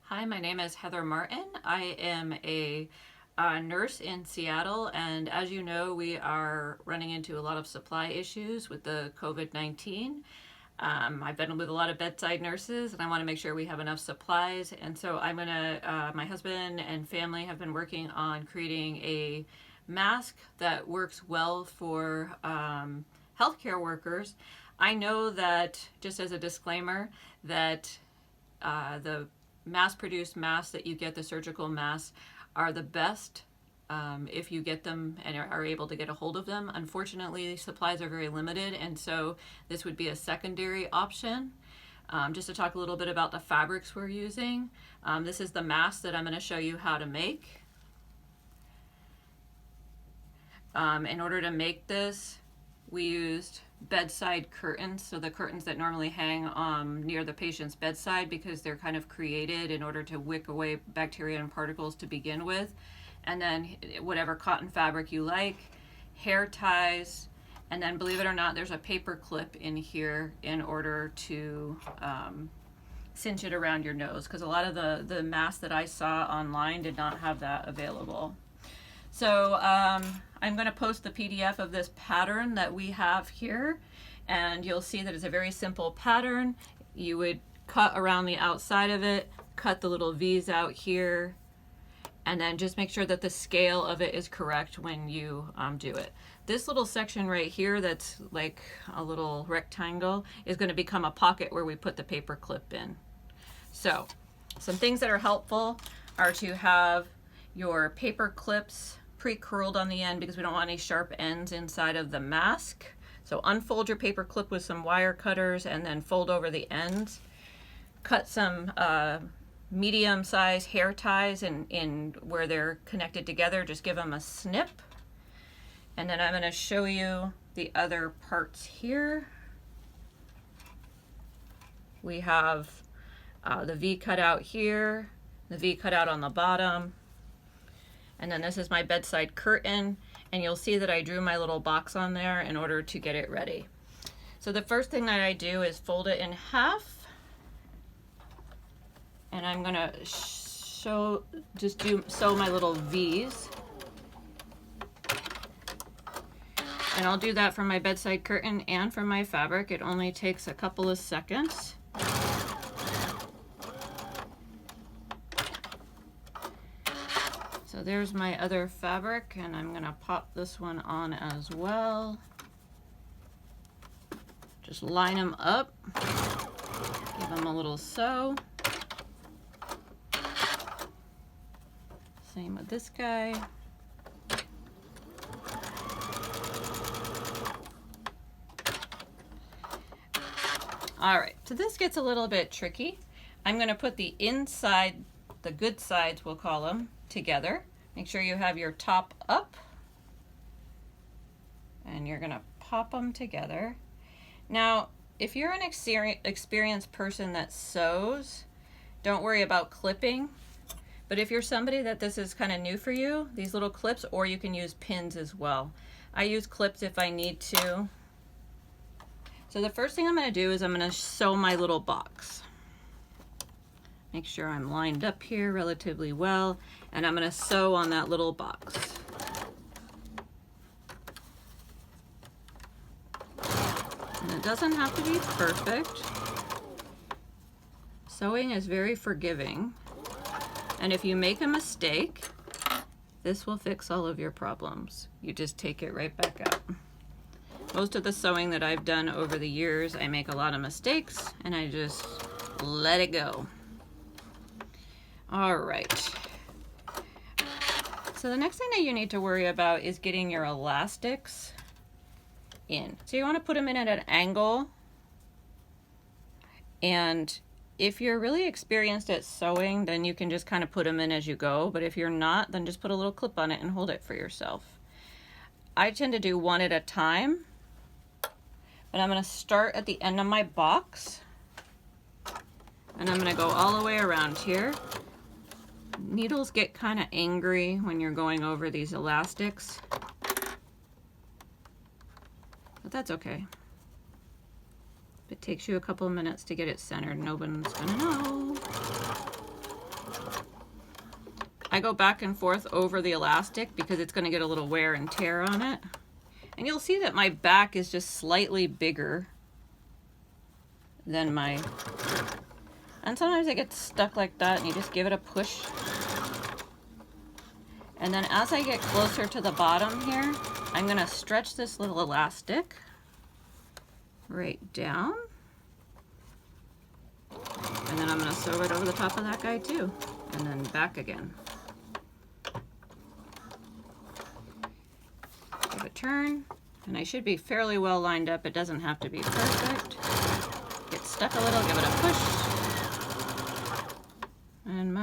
Hi, my name is Heather Martin. I am a nurse in Seattle, and as you know, we are running into a lot of supply issues with the COVID-19. I've been with a lot of bedside nurses, and I want to make sure we have enough supplies. And so my husband and family have been working on creating a mask that works well for healthcare workers. I know that, just as a disclaimer, that the mass-produced masks that you get, the surgical masks, are the best if you get them and are able to get a hold of them. Unfortunately, supplies are very limited, and so this would be a secondary option. Just to talk a little bit about the fabrics we're using. This is the mask that I'm going to show you how to make. In order to make this, we used bedside curtains, so the curtains that normally hang near the patient's bedside, because they're kind of created in order to wick away bacteria and particles to begin with. And then whatever cotton fabric you like, hair ties, and then, believe it or not, there's a paper clip in here in order to cinch it around your nose, because a lot of the masks that I saw online did not have that available. So I'm going to post the PDF of this pattern that we have here, and you'll see that it's a very simple pattern. You would cut around the outside of it, cut the little V's out here, and then just make sure that the scale of it is correct when you do it. This little section right here that's like a little rectangle is going to become a pocket where we put the paper clip in. So some things that are helpful are to have your paper clips pre-curled on the end, because we don't want any sharp ends inside of the mask. So unfold your paper clip with some wire cutters and then fold over the ends. Cut some medium-sized hair ties in where they're connected together. Just give them a snip. And then I'm going to show you the other parts here. We have the V cut out here, the V cut out on the bottom. And then this is my bedside curtain, and you'll see that I drew my little box on there in order to get it ready. So the first thing that I do is fold it in half, and I'm gonna sew my little V's. And I'll do that for my bedside curtain and for my fabric. It only takes a couple of seconds. So there's my other fabric, and I'm gonna pop this one on as well. Just line them up, give them a little sew. Same with this guy. All right, so this gets a little bit tricky. I'm gonna put the inside, the good sides we'll call them, together. Make sure you have your top up, and you're gonna pop them together. Now, if you're an experienced person that sews, don't worry about clipping. But if you're somebody that this is kind of new for you, these little clips, or you can use pins as well. I use clips if I need to. So the first thing I'm gonna do is I'm gonna sew my little box. Make sure I'm lined up here relatively well, and I'm going to sew on that little box. And it doesn't have to be perfect. Sewing is very forgiving, and if you make a mistake, this will fix all of your problems. You just take it right back out. Most of the sewing that I've done over the years, I make a lot of mistakes, and I just let it go. All right. So the next thing that you need to worry about is getting your elastics in. So you want to put them in at an angle. And if you're really experienced at sewing, then you can just kind of put them in as you go. But if you're not, then just put a little clip on it and hold it for yourself. I tend to do one at a time. But I'm going to start at the end of my box. And I'm going to go all the way around here. Needles get kind of angry when you're going over these elastics, but that's okay. If it takes you a couple of minutes to get it centered, no one's gonna know. I go back and forth over the elastic because it's going to get a little wear and tear on it. And you'll see that my back is just slightly bigger than my, and sometimes it gets stuck like that and you just give it a push. And then as I get closer to the bottom here, I'm going to stretch this little elastic right down. And then I'm going to sew it over the top of that guy too. And then back again. Give a turn. And I should be fairly well lined up. It doesn't have to be perfect. Get stuck a little, give it a push. And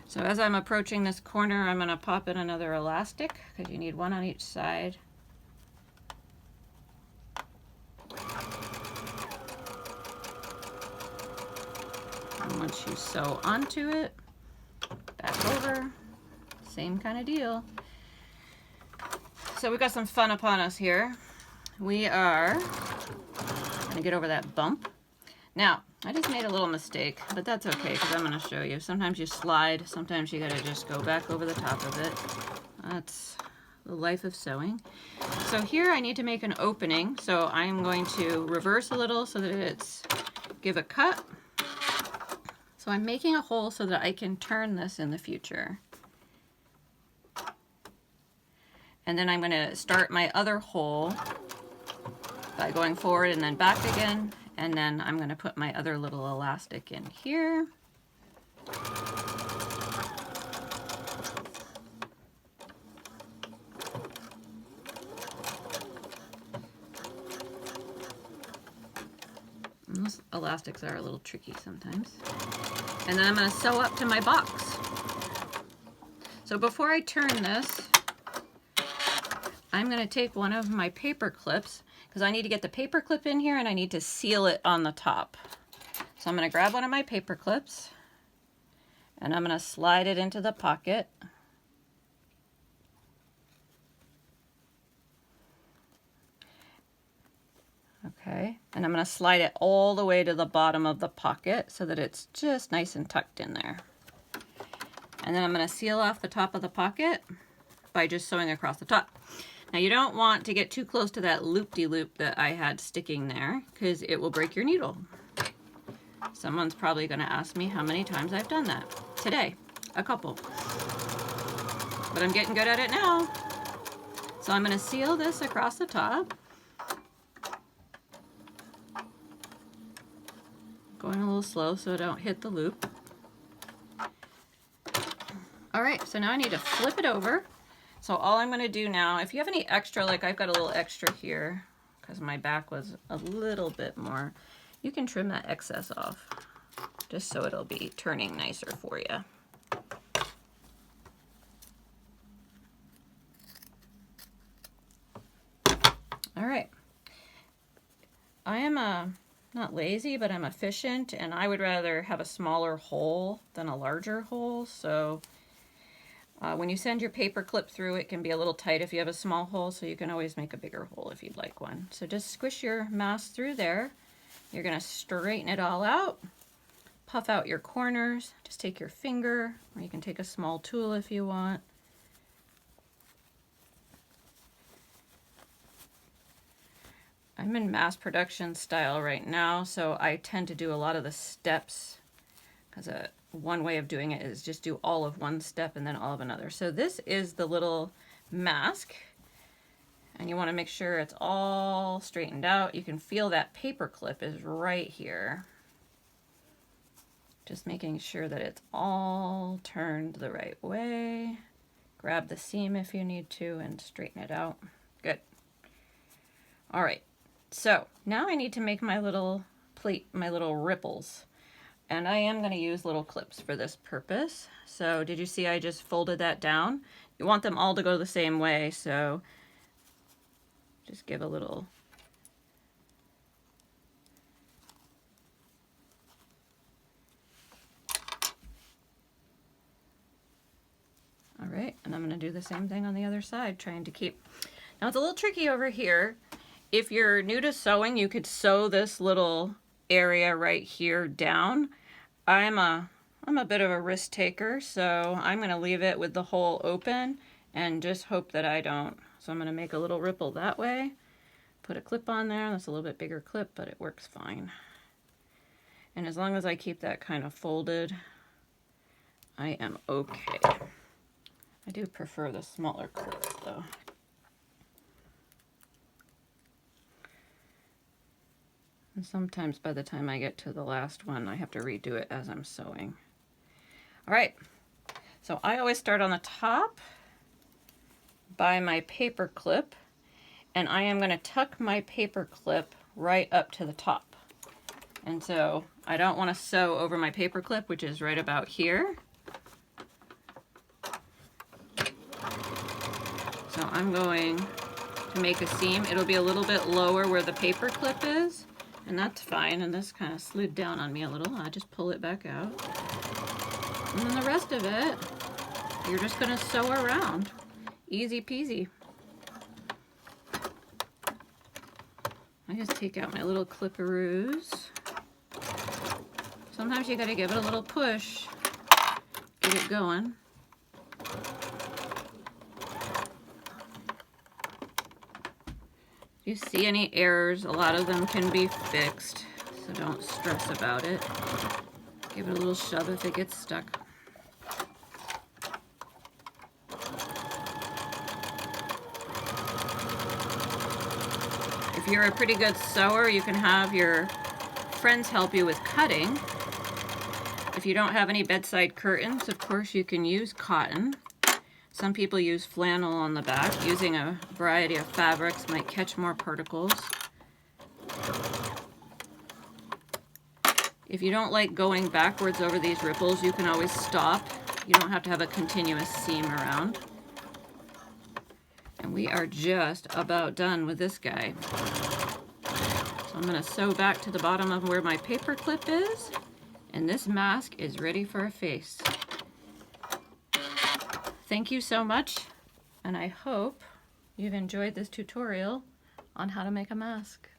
so as I'm approaching this corner, I'm going to pop in another elastic because you need one on each side. And once you sew onto it, back over, same kind of deal. So we've got some fun upon us here. We are going to get over that bump. Now, I just made a little mistake, but that's okay because I'm going to show you. Sometimes you slide, sometimes you got to just go back over the top of it. That's the life of sewing. So here I need to make an opening, so I'm going to reverse a little so that it's, give a cut. So I'm making a hole so that I can turn this in the future. And then I'm going to start my other hole by going forward and then back again. And then I'm going to put my other little elastic in here. And those elastics are a little tricky sometimes. And then I'm going to sew up to my box. So before I turn this, I'm going to take one of my paper clips because I need to get the paper clip in here and I need to seal it on the top. So I'm going to grab one of my paper clips and I'm going to slide it into the pocket. Okay, and I'm going to slide it all the way to the bottom of the pocket so that it's just nice and tucked in there. And then I'm going to seal off the top of the pocket by just sewing across the top. Now you don't want to get too close to that loop-de-loop that I had sticking there because it will break your needle. Someone's probably going to ask me how many times I've done that. Today, a couple. But I'm getting good at it now. So I'm going to seal this across the top. Going a little slow so I don't hit the loop. All right, so now I need to flip it over. So all I'm going to do now, if you have any extra, like I've got a little extra here because my back was a little bit more, you can trim that excess off just so it'll be turning nicer for you. All right. I am not lazy, but I'm efficient, and I would rather have a smaller hole than a larger hole. So when you send your paper clip through, it can be a little tight if you have a small hole, so you can always make a bigger hole if you'd like one. So just squish your mask through there. You're going to straighten it all out, puff out your corners. Just take your finger, or you can take a small tool if you want. I'm in mass production style right now, so I tend to do a lot of the steps because one way of doing it is just do all of one step and then all of another. So this is the little mask, and you want to make sure it's all straightened out. You can feel that paper clip is right here. Just making sure that it's all turned the right way. Grab the seam if you need to and straighten it out. Good. All right. So now I need to make my little pleat, my little ripples. And I am going to use little clips for this purpose. So did you see I just folded that down? You want them all to go the same way, so just give a little. All right, and I'm going to do the same thing on the other side, trying to keep. Now it's a little tricky over here. If you're new to sewing, you could sew this little area right here down. I'm a bit of a risk taker, so I'm going to leave it with the hole open and just hope that I don't. So I'm going to make a little ripple that way, put a clip on there. That's a little bit bigger clip, but it works fine. And as long as I keep that kind of folded, I am okay. I do prefer the smaller clips though. And sometimes by the time I get to the last one, I have to redo it as I'm sewing. All right, so I always start on the top by my paper clip, and I am going to tuck my paper clip right up to the top. And so I don't want to sew over my paper clip, which is right about here. So I'm going to make a seam. It'll be a little bit lower where the paper clip is, and that's fine. And this kind of slid down on me a little. I just pull it back out. And then the rest of it, you're just going to sew around. Easy peasy. I just take out my little clipperoos. Sometimes you got to give it a little push, get it going. If you see any errors, a lot of them can be fixed, so don't stress about it. Give it a little shove if it gets stuck. If you're a pretty good sewer, you can have your friends help you with cutting. If you don't have any bedside curtains, of course you can use cotton. Some people use flannel on the back. Using a variety of fabrics might catch more particles. If you don't like going backwards over these ripples, you can always stop. You don't have to have a continuous seam around. And we are just about done with this guy. So I'm going to sew back to the bottom of where my paper clip is, and this mask is ready for a face. Thank you so much, and I hope you've enjoyed this tutorial on how to make a mask.